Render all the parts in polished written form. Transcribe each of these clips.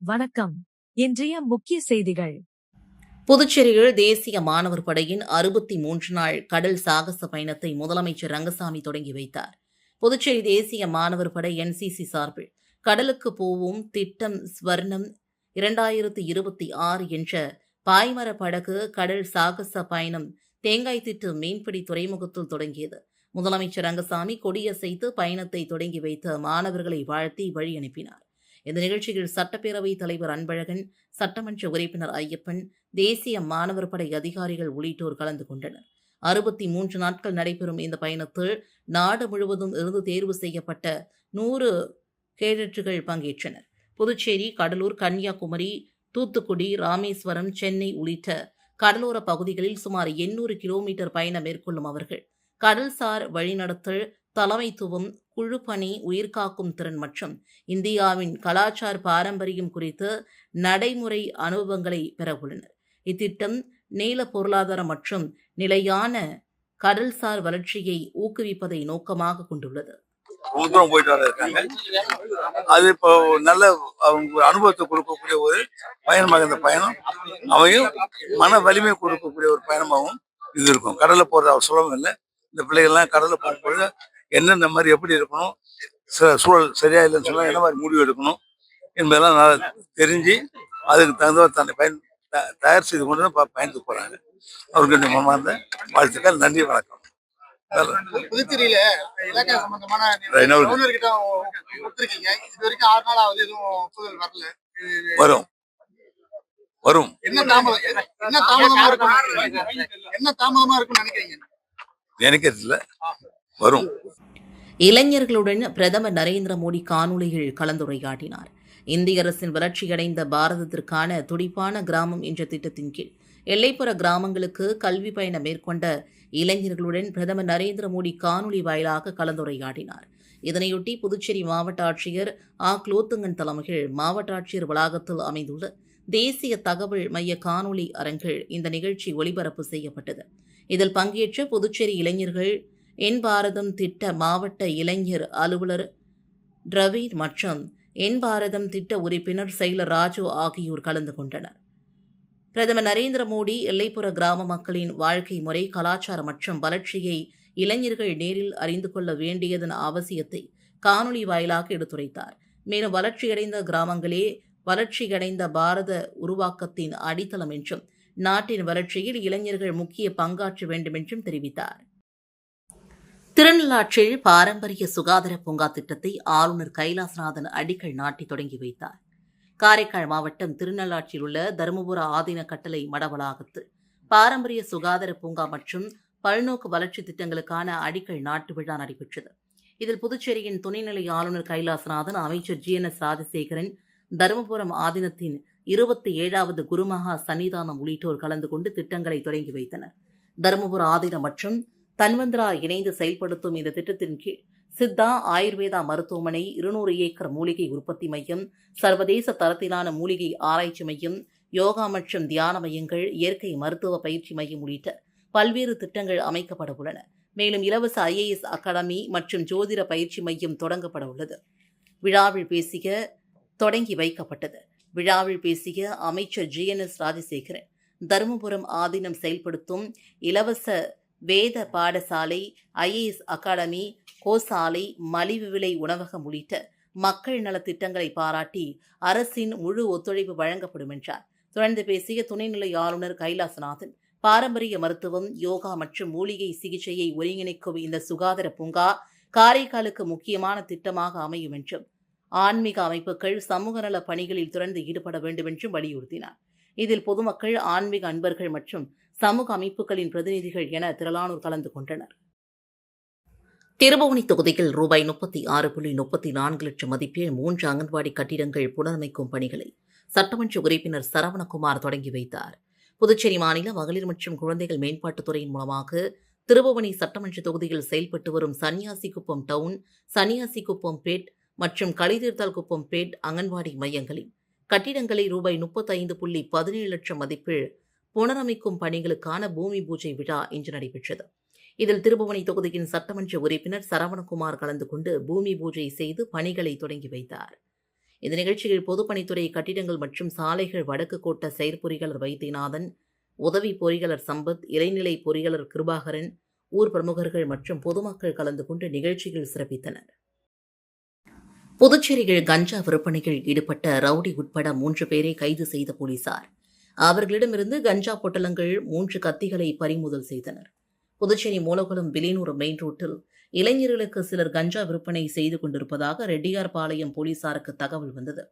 வணக்கம். இன்றைய முக்கிய செய்திகள். புதுச்சேரியில் தேசிய மாணவர் படையின் 63 நாள் கடல் சாகச பயணத்தை முதலமைச்சர் ரங்கசாமி தொடங்கி வைத்தார். புதுச்சேரி தேசிய மாணவர் படை NCC சார்பில் கடலுக்கு போவோம் திட்டம் ஸ்வர்ணம் 2026 என்ற பாய்மர படகு கடல் சாகச பயணம் தேங்காய்திட்டு மீன்பிடி துறைமுகத்தில் தொடங்கியது. முதலமைச்சர் ரங்கசாமி கொடியசைத்து பயணத்தை தொடங்கி வைத்த மாணவர்களை வாழ்த்தி வழி அனுப்பினார். இந்த நிகழ்ச்சியில் சட்டப்பேரவைத் தலைவர் அன்பழகன், சட்டமன்ற உறுப்பினர் ஐயப்பன், தேசிய மாணவர் படை அதிகாரிகள் உள்ளிட்டோர் கலந்து கொண்டனர். 63 நாட்கள் நடைபெறும் இந்த பயணத்தில் நாடு முழுவதும் இருந்து தேர்வு செய்யப்பட்ட 100 கேடட்டுகள் பங்கேற்றனர். புதுச்சேரி, கடலூர், கன்னியாகுமரி, தூத்துக்குடி, ராமேஸ்வரம், சென்னை உள்ளிட்ட கடலோர பகுதிகளில் சுமார் 800 கிலோமீட்டர் பயணம் மேற்கொள்ளும் அவர்கள் கடல்சார் வழிநடத்தல், தலைமைத்துவம், குழுப்பணி, உயிர்காக்கும் திறன் மற்றும் இந்தியாவின் கலாச்சார பாரம்பரியம் குறித்து நடைமுறை அனுபவங்களை பெறவுள்ளனர். இத்திட்டம் நீல பொருளாதாரம் மற்றும் நிலையான கடல்சார் வளர்ச்சியை ஊக்குவிப்பதை நோக்கமாக கொண்டுள்ளது. தூரம் போயிட்டு வர இருக்காங்க. அது இப்போ நல்ல அவங்க அனுபவத்தை கொடுக்கக்கூடிய ஒரு பயணமாக இந்த பயணம் அவையும் மன வலிமை கொடுக்கக்கூடிய ஒரு பயணமாகவும் இது இருக்கும். கடல்ல போறது அவர் சொல்லவும் இல்லை. இந்த பிள்ளைகள்லாம் கடல்ல போகும்போது என்னென்ன மாதிரி எப்படி இருக்கணும், சூழல் சரியா இல்லைன்னு சொன்னா என்ன மாதிரி முடிவு எடுக்கணும் என்பதெல்லாம் நல்லா தெரிஞ்சு அதுக்கு தகுந்த தன்னை தயார் செய்து கொண்டு தான் பயணத்துக்கு போறாங்க. அவருக்கு மனமார்ந்த வாழ்த்துக்கள். நன்றி, வணக்கம். புதுச்சேரியில இலக்கை சம்பந்தமான கிட்ட கொடுத்திருக்கீங்க. இது வரைக்கும் 6 நாள் ஆகுது, எதுவும் ஒப்புதல் வரல. வரும் வரும். என்ன தாமதமா இருக்கும்னு நினைக்கிறீங்க? நினைக்கிறதுல வரும். இளைஞர்களுடன் பிரதமர் நரேந்திர மோடி காணொலியில் கலந்துரையாடினார். இந்திய அரசின் வளர்ச்சியடைந்த பாரதத்திற்கான துடிப்பான கிராமம் என்ற திட்டத்தின் கீழ் எல்லைப்புற கிராமங்களுக்கு கல்வி பயணம் மேற்கொண்ட இளைஞர்களுடன் பிரதமர் நரேந்திர மோடி காணொலி வாயிலாக கலந்துரையாடினார். இதனையொட்டி புதுச்சேரி மாவட்ட ஆட்சியர் குலோத்துங்கன் தலைமையில் மாவட்ட ஆட்சியர் வளாகத்தில் அமைந்துள்ள தேசிய தகவல் மைய காணொலி அரங்கில் இந்த நிகழ்ச்சி ஒளிபரப்பு செய்யப்பட்டது. இதில் பங்கேற்ற புதுச்சேரி இளைஞர்கள் என் பாரதம் திட்ட மாவட்ட இளைஞர் அலுவலர் டிரவீர் மற்றும் என் பாரதம் திட்ட உறுப்பினர் செயலர் ராஜு ஆகியோர் கலந்து கொண்டனர். பிரதமர் நரேந்திர மோடி எல்லைப்புற கிராம மக்களின் வாழ்க்கை முறை, கலாச்சாரம் மற்றும் வளர்ச்சியை இளைஞர்கள் நேரில் அறிந்து கொள்ள வேண்டியதன் அவசியத்தை காணொலி வாயிலாக எடுத்துரைத்தார். மேலும் வளர்ச்சியடைந்த கிராமங்களே வளர்ச்சியடைந்த பாரத உருவாக்கத்தின் அடித்தளம் என்றும் நாட்டின் வளர்ச்சியில் இளைஞர்கள் முக்கிய பங்காற்ற வேண்டும் என்றும் தெரிவித்தார். திருநள்ளாற்றில் பாரம்பரிய சுகாதார பூங்கா திட்டத்தை ஆளுநர் கைலாசநாதன் அடிக்கல் நாட்டி தொடங்கி வைத்தார். காரைக்கால் மாவட்டம் திருநள்ளாற்றில் உள்ள தருமபுர ஆதீன கட்டளை மட வளாகத்தில் பாரம்பரிய சுகாதார பூங்கா மற்றும் பல்நோக்கு வளர்ச்சி திட்டங்களுக்கான அடிக்கல் நாட்டு விழா நடைபெற்றது. இதில் புதுச்சேரியின் துணைநிலை ஆளுநர் கைலாசநாதன், அமைச்சர் GNS ராஜசேகரன், தருமபுரம் ஆதீனத்தின் 27வது குருமகா சன்னிதானம் உள்ளிட்டோர் கலந்து கொண்டு திட்டங்களை தொடங்கி வைத்தனர். தருமபுர ஆதீனம் மற்றும் தன்வந்திரா இணைந்து செயல்படுத்தும் இந்த திட்டத்தின் கீழ் சித்தா ஆயுர்வேதா மருத்துவமனை, 200 ஏக்கர் மூலிகை உற்பத்தி மையம், சர்வதேச தரத்திலான மூலிகை ஆராய்ச்சி மையம், யோகா மற்றும் தியான மையங்கள், இயற்கை மருத்துவ பயிற்சி மையம் உள்ளிட்ட பல்வேறு திட்டங்கள் அமைக்கப்பட உள்ளன. மேலும் இலவச IAS அகாடமி மற்றும் ஜோதிட பயிற்சி மையம் தொடங்கப்பட உள்ளது. தொடங்கி வைக்கப்பட்டது. விழாவில் பேசிய அமைச்சர் GNS ராஜசேகரன், தருமபுரம் ஆதீனம் செயல்படுத்தும் இலவச வேத பாடசாலை, IAS அகாடமி, கோசாலை, மலிவு விலை உணவகம் உள்ளிட்ட மக்கள் நல திட்டங்களை பாராட்டி அரசின் முழு ஒத்துழைப்பு வழங்கப்படும் என்றார். தொடர்ந்து பேசிய துணைநிலை ஆளுநர் கைலாசநாதன், பாரம்பரிய மருத்துவம், யோகா மற்றும் மூலிகை சிகிச்சையை ஒருங்கிணைக்கும் இந்த சுகாதார பூங்கா காரைக்காலுக்கு முக்கியமான திட்டமாக அமையும் என்றும், ஆன்மீக அமைப்புகள் சமூக நல பணிகளில் தொடர்ந்து ஈடுபட வேண்டும் என்றும் வலியுறுத்தினார். இதில் பொதுமக்கள், ஆன்மீக அன்பர்கள் மற்றும் சமூக அமைப்புகளின் பிரதிநிதிகள் என திரளானோர் கலந்து கொண்டனர். திருபுவனி தொகுதியில் ரூபாய் 36.34 லட்சம் மதிப்பில் 3 அங்கன்வாடி கட்டிடங்கள் புனரமைக்கும் பணிகளை சட்டமன்ற உறுப்பினர் சரவணகுமார் தொடங்கி வைத்தார். புதுச்சேரி மாநில மகளிர் மற்றும் குழந்தைகள் மேம்பாட்டுத்துறையின் மூலமாக திருபுவனி சட்டமன்ற தொகுதியில் செயல்பட்டு வரும் சன்னியாசிக்குப்பம் டவுன், சன்னியாசிக்குப்பம் பேட் மற்றும் களிதீர்த்தால் குப்பம் பேட் அங்கன்வாடி மையங்களின் கட்டிடங்களை ரூபாய் 35.17 லட்சம் மதிப்பில் புனரமைக்கும் பணிகளுக்கான பூமி பூஜை விழா இன்று நடைபெற்றது. இதில் திருபுவனி தொகுதியின் சட்டமன்ற உறுப்பினர் சரவணகுமார் கலந்து கொண்டு பூமி பூஜை செய்து பணிகளை தொடங்கி வைத்தார். இந்த நிகழ்ச்சியில் பொதுப்பணித்துறை கட்டிடங்கள் மற்றும் சாலைகள் வடக்கு கோட்ட செயற்பொறியாளர் வைத்தியநாதன், உதவி பொறியாளர் சம்பத், இடைநிலை பொறியாளர் கிருபாகரன், ஊர் பிரமுகர்கள் மற்றும் பொதுமக்கள் கலந்து கொண்டு நிகழ்ச்சியில் சிறப்பித்தனர். புதுச்சேரியில் கஞ்சா விற்பனையில் ஈடுபட்ட ரவுடி உட்பட 3 பேரை கைது செய்த போலீசார் அவர்களிடமிருந்து கஞ்சா பொட்டலங்கள் 3 கத்திகளை பறிமுதல் செய்தனர். புதுச்சேரி மூலகுளம் வில்லியனூர் மெயின் ரோட்டில் இளைஞர்களுக்கு சிலர் கஞ்சா விற்பனை செய்து கொண்டிருப்பதாக ரெட்டியார்பாளையம் போலீசாருக்கு தகவல் வந்தது.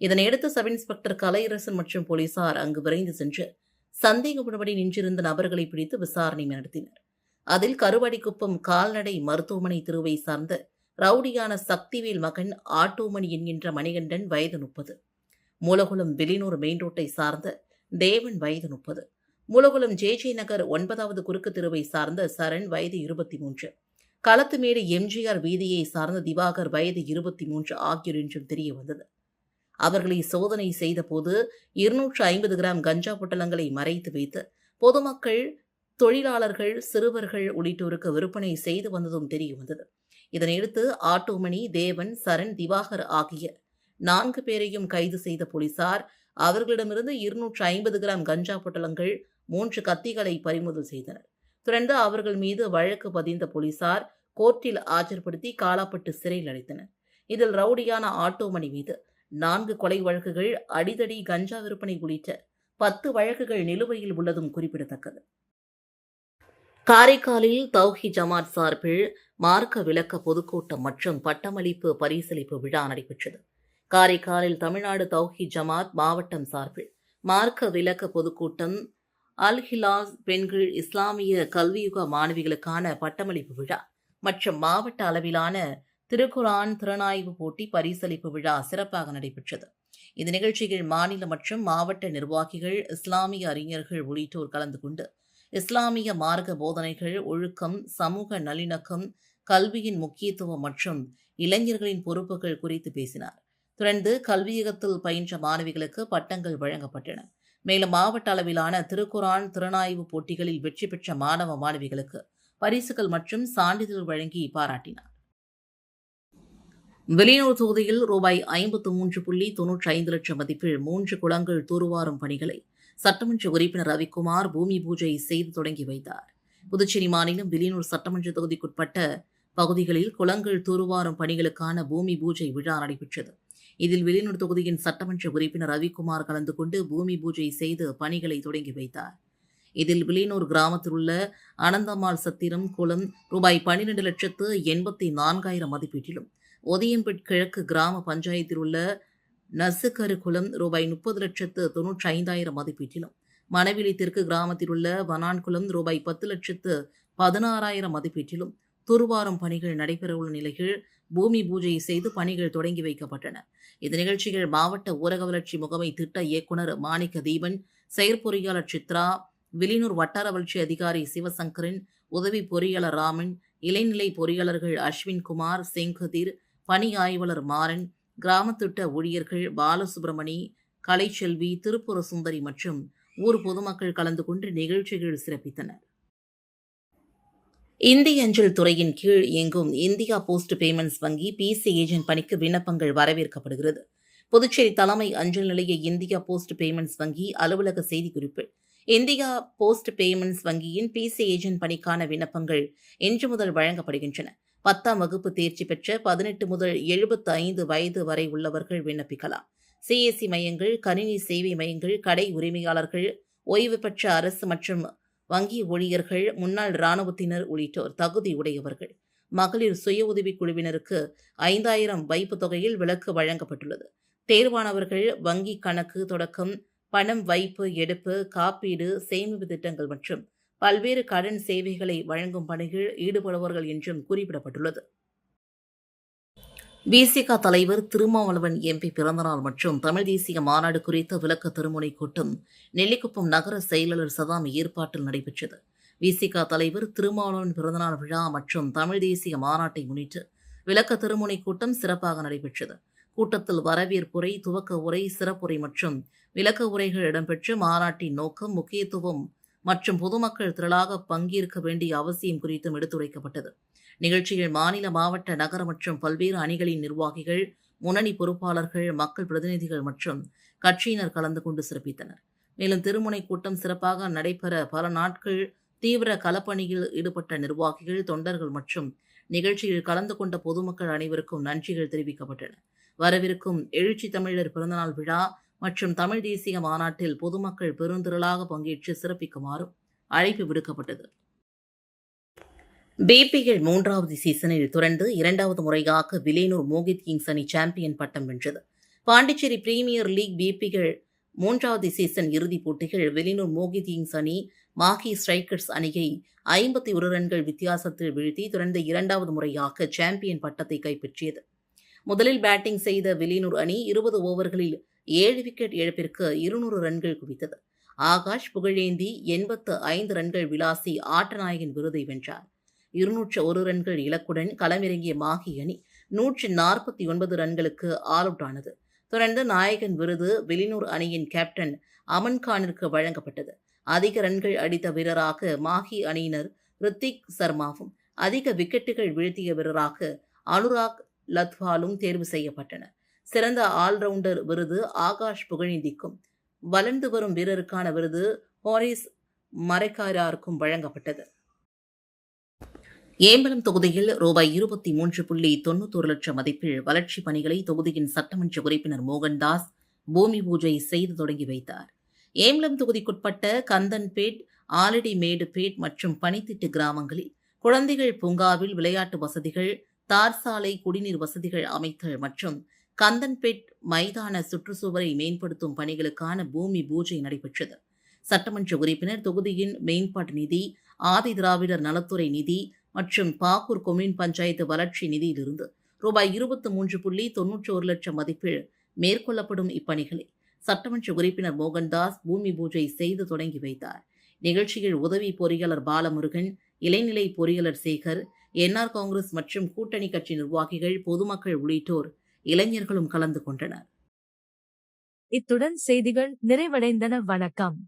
இதனையடுத்து சப் இன்ஸ்பெக்டர் கலையரசன் மற்றும் போலீசார் அங்கு விரைந்து சென்று சந்தேகப்படபடி நின்றிருந்த நபர்களை பிடித்து விசாரணை நடத்தினர். அதில் கருவாடிக்குப்பம் கால்நடை மருத்துவமனை தெருவை சார்ந்த ரவுடியான சக்திவேல் மகன் ஆட்டோமணி என்கின்ற மணிகண்டன் வயது 30, மூலகுளம் வில்லியனூர் மெயின் ரோட்டை சார்ந்த தேவன் வயது 30, மூலகுளம் ஜே நகர் 9வது குறுக்கு தெருவை சார்ந்த சரண் வயது 23, களத்துமேடு எம்ஜிஆர் வீதியை சார்ந்த திவாகர் வயது 23 ஆகியோர் என்றும் தெரிய வந்தது. அவர்களை சோதனை செய்த போது 250 கிராம் கஞ்சா பொட்டலங்களை மறைத்து வைத்து பொதுமக்கள், தொழிலாளர்கள், சிறுவர்கள் உள்ளிட்டோருக்கு விற்பனை செய்து வந்ததும் தெரிய வந்தது. இதனையடுத்து ஆட்டோமணி, தேவன், சரண், திவாகர் ஆகிய 4 பேரையும் கைது செய்த போலீசார் அவர்களிடமிருந்து 250 கிராம் கஞ்சா பொட்டலங்கள், 3 கத்திகளை பறிமுதல் செய்தனர். தொடர்ந்து அவர்கள் மீது வழக்கு பதிந்த போலீசார் கோர்ட்டில் ஆஜர்படுத்தி காலாப்பட்டு சிறையில் அடைத்தனர். இதில் ரவுடியான ஆட்டோமணி மீது 4 கொலை வழக்குகள், அடிதடி, கஞ்சா விற்பனை உள்ளிட்ட 10 வழக்குகள் நிலுவையில் உள்ளதும் குறிப்பிடத்தக்கது. காரைக்காலில் தௌஹீத் ஜமாத் சார்பில் மார்க்க விளக்க பொதுக்கூட்டம் மற்றும் பட்டமளிப்பு பரிசளிப்பு விழா நடைபெற்றது. காரைக்காலில் தமிழ்நாடு தௌஹீத் ஜமாத் மாவட்டம் சார்பில் மார்க்க விளக்க பொதுக்கூட்டம், அல் ஹிலாஸ் பெண்கள் இஸ்லாமிய கல்வியுக மாணவிகளுக்கான பட்டமளிப்பு விழா மற்றும் மாவட்ட அளவிலான திருக்குரான் திறனாய்வு போட்டி பரிசளிப்பு விழா சிறப்பாக நடைபெற்றது. இந்த நிகழ்ச்சியில் மாநில மற்றும் மாவட்ட நிர்வாகிகள், இஸ்லாமிய அறிஞர்கள் உள்ளிட்டோர் கலந்து கொண்டு இஸ்லாமிய மார்க்க போதனைகள், ஒழுக்கம், சமூக நல்லிணக்கம், கல்வியின் முக்கியத்துவம் மற்றும் இளைஞர்களின் பொறுப்புகள் குறித்து பேசினார். தொடர்ந்து கல்வியகத்தில் பயின்ற மாணவிகளுக்கு பட்டங்கள் வழங்கப்பட்டன. மேலும் மாவட்ட அளவிலான திருக்குரான் திறனாய்வு போட்டிகளில் வெற்றி பெற்ற மாணவ மாணவிகளுக்கு பரிசுகள் மற்றும் சான்றிதழ் வழங்கி பாராட்டினார். வில்லியனூர் தொகுதியில் ரூபாய் 53.95 லட்சம் மதிப்பில் 3 குளங்கள் தூர்வாரும் பணிகளை சட்டமன்ற உறுப்பினர் ரவிக்குமார் பூமி பூஜை செய்து தொடங்கி வைத்தார். புதுச்சேரி மாநிலம் வில்லியனூர் சட்டமன்ற தொகுதிக்குட்பட்ட பகுதிகளில் குளங்கள் தூர்வாரும் பணிகளுக்கான பூமி பூஜை விழா நடைபெற்றது. இதில் வில்லியனூர் தொகுதியின் சட்டமன்ற உறுப்பினர் ரவிக்குமார் கலந்து கொண்டு பூமி பூஜை செய்து பணிகளை தொடங்கி வைத்தார். இதில் வில்லியனூர் கிராமத்தில் உள்ள அனந்தம்மாள் சத்திரம் குளம் ரூபாய் 12,84,000 மதிப்பீட்டிலும், ஒதியம்பேட் கிழக்கு கிராம பஞ்சாயத்தில் உள்ள நசுக்கரு குளம் ரூபாய் 30,95,000 மதிப்பீட்டிலும், மணவெளி தெற்கு கிராமத்தில் உள்ள வனான்குளம் ரூபாய் 10,16,000 மதிப்பீட்டிலும் தூர்வாரும் பணிகள் நடைபெறவுள்ள நிலையில் பூமி பூஜை செய்து பணிகள் தொடங்கி வைக்கப்பட்டன. இந்த நிகழ்ச்சியில் மாவட்ட ஊரக வளர்ச்சி முகமை திட்ட இயக்குநர் மாணிக்க தீபன், செயற்பொறியாளர் சித்ரா, வில்லியனூர் வட்டார வளர்ச்சி அதிகாரி சிவசங்கரன், உதவி பொறியாளர் ராமன், இளைநிலை பொறியாளர்கள் அஸ்வின்குமார், செங்கதிர், பணி ஆய்வாளர் மாறன், கிராம திட்ட ஊழியர்கள் பாலசுப்ரமணி, கலைச்செல்வி, திருப்புர சுந்தரி மற்றும் ஊர் பொதுமக்கள் கலந்து கொண்டு நிகழ்ச்சிகள் சிறப்பித்தனர். இந்திய அஞ்சல் துறையின் கீழ் இயங்கும் இந்தியா போஸ்ட் பேமெண்ட்ஸ் வங்கி பிசி ஏஜென்ட் பணிக்கு விண்ணப்பங்கள் வரவேற்கப்படுகிறது. புதுச்சேரி தலைமை அஞ்சல் நிலைய இந்தியா போஸ்ட் பேமெண்ட்ஸ் வங்கி அலுவலக செய்திக்குறிப்பில் இந்தியா போஸ்ட் பேமெண்ட்ஸ் வங்கியின் பிசி ஏஜென்ட் பணிக்கான விண்ணப்பங்கள் இன்று முதல் வழங்கப்படுகின்றன. 10ஆம் வகுப்பு தேர்ச்சி பெற்ற 18 முதல் 75 வயது வரை உள்ளவர்கள் விண்ணப்பிக்கலாம். சிஎஸ்சி மையங்கள், கணினி சேவை மையங்கள், கடை உரிமையாளர்கள், ஓய்வு பெற்ற அரசு மற்றும் வங்கி ஊழியர்கள், முன்னாள் இராணுவத்தினர் உள்ளிட்டோர் தகுதி உடையவர்கள். மகளிர் சுய உதவிக் குழுவினருக்கு 5,000 வைப்பு தொகையில் விலக்கு வழங்கப்பட்டுள்ளது. தேர்வானவர்கள் வங்கி கணக்கு தொடக்கம், பணம் வைப்பு, எடுப்பு, காப்பீடு, சேமிப்பு திட்டங்கள் மற்றும் பல்வேறு கடன் சேவைகளை வழங்கும் பணிகளில் ஈடுபடுவார்கள் என்றும் குறிப்பிடப்பட்டுள்ளது. விசிக தலைவர் திருமாவளவன் எம்பி பிறந்தநாள் மற்றும் தமிழ் தேசிய மாநாடு குறித்த விளக்க திருமுனை கூட்டம் நெல்லிக்குப்பம் நகர செயலாளர் சதாம் ஏற்பாட்டில் நடைபெற்றது. விசிக தலைவர் திருமாவளவன் பிறந்தநாள் விழா மற்றும் தமிழ் தேசிய மாநாட்டை முன்னிட்டு விளக்க திருமுனை கூட்டம் சிறப்பாக நடைபெற்றது. கூட்டத்தில் வரவேற்புரை, துவக்க உரை, சிறப்புரை மற்றும் விளக்க உரைகள் இடம்பெற்று மாநாட்டின் நோக்கம், முக்கியத்துவம் மற்றும் பொதுமக்கள் திரளாக பங்கேற்க வேண்டிய அவசியம் குறித்தும் எடுத்துரைக்கப்பட்டது. நிகழ்ச்சியில் மாநில, மாவட்ட, நகர மற்றும் பல்வேறு அணிகளின் நிர்வாகிகள், முன்னணி பொறுப்பாளர்கள், மக்கள் பிரதிநிதிகள் மற்றும் கட்சியினர் கலந்து கொண்டு சிறப்பித்தனர். மேலும் திருமுனை கூட்டம் சிறப்பாக நடைபெற பல நாட்கள் தீவிர களப்பணியில் ஈடுபட்ட நிர்வாகிகள், தொண்டர்கள் மற்றும் நிகழ்ச்சியில் கலந்து கொண்ட பொதுமக்கள் அனைவருக்கும் நன்றிகள் தெரிவிக்கப்பட்டன. வரவிருக்கும் எழுச்சி தமிழர் பிறந்தநாள் விழா மற்றும் தமிழ் தேசிய மாநாட்டில் பொதுமக்கள் பெருந்திரளாக பங்கேற்று சிறப்பிக்குமாறும் அழைப்பு விடுக்கப்பட்டது. பிபிஎல் 3வது சீசனில் தொடர்ந்து 2வது முறையாக வில்லியனூர் மோகித் கிங்ஸ் அணி சாம்பியன் பட்டம் வென்றது. பாண்டிச்சேரி பிரீமியர் லீக் பிபிஎல் 3வது சீசன் இறுதிப் போட்டிகள் வில்லியனூர் மோகித் கிங்ஸ் அணி மாஹி ஸ்ட்ரைக்கர்ஸ் அணியை 51 ரன்கள் வித்தியாசத்தில் வீழ்த்தி தொடர்ந்து 2வது முறையாக சாம்பியன் பட்டத்தை கைப்பற்றியது. முதலில் பேட்டிங் செய்த வில்லியனூர் அணி 20 ஓவர்களில் 7 விக்கெட் இழப்பிற்கு 200 ரன்கள் குவித்தது. ஆகாஷ் புகழேந்தி 85 ரன்கள் விளாசி ஆட்டநாயகன் விருதை வென்றார். 201 ரன்கள் இலக்குடன் களமிறங்கிய மாஹி அணி 149 ரன்களுக்கு ஆல் அவுட் ஆனது. தொடர்ந்து நாயகன் விருது வில்லியனூர் அணியின் கேப்டன் அமன்கானிற்கு வழங்கப்பட்டது. அதிக ரன்கள் அடித்த வீரராக மாஹி அணியினர் ரித்திக் சர்மாவும், அதிக விக்கெட்டுகள் வீழ்த்திய வீரராக அனுராக் லத்வாலும் தேர்வு செய்யப்பட்டனர். சிறந்த ஆல்ரவுண்டர் விருது ஆகாஷ் புகழேந்திக்கும், வளர்ந்து வரும் வீரருக்கான விருது ஹாரிஸ் மரைக்காராருக்கும் வழங்கப்பட்டது. ஏம்பலம் தொகுதியில் ரூபாய் 23.91 லட்சம் மதிப்பில் வளர்ச்சிப் பணிகளை தொகுதியின் சட்டமன்ற உறுப்பினர் மோகன்தாஸ் பூமி பூஜை செய்து தொடங்கி வைத்தார். ஏம்பலம் தொகுதிக்குட்பட்ட கந்தன்பேட், ஆலடிமேடுபேட் மற்றும் பனித்திட்டு கிராமங்களில் குழந்தைகள் பூங்காவில் விளையாட்டு வசதிகள், தார் சாலை, குடிநீர் வசதிகள் அமைத்தல் மற்றும் கந்தன்பேட் மைதான சுற்றுச்சுவரை மேம்படுத்தும் பணிகளுக்கான பூமி பூஜை நடைபெற்றது. சட்டமன்ற உறுப்பினர் தொகுதியின் மேம்பாட்டு நிதி, ஆதி திராவிடர் நலத்துறை நிதி மற்றும் பாக்கூர் கொம்யூன் பஞ்சாயத்து வளர்ச்சி நிதியிலிருந்து ரூபாய் 23.91 லட்சம் மதிப்பில் மேற்கொள்ளப்படும் இப்பணிகளை சட்டமன்ற உறுப்பினர் மோகன்தாஸ் பூமி பூஜை செய்து தொடங்கி வைத்தார். நிகழ்ச்சியில் உதவி பொறியாளர் பாலமுருகன், இளைநிலை பொறியாளர் சேகர், என்ஆர் காங்கிரஸ் மற்றும் கூட்டணி கட்சி நிர்வாகிகள், பொதுமக்கள் உள்ளிட்டோர், இளைஞர்களும் கலந்து கொண்டனர். இத்துடன் செய்திகள் நிறைவடைந்தன. வணக்கம்.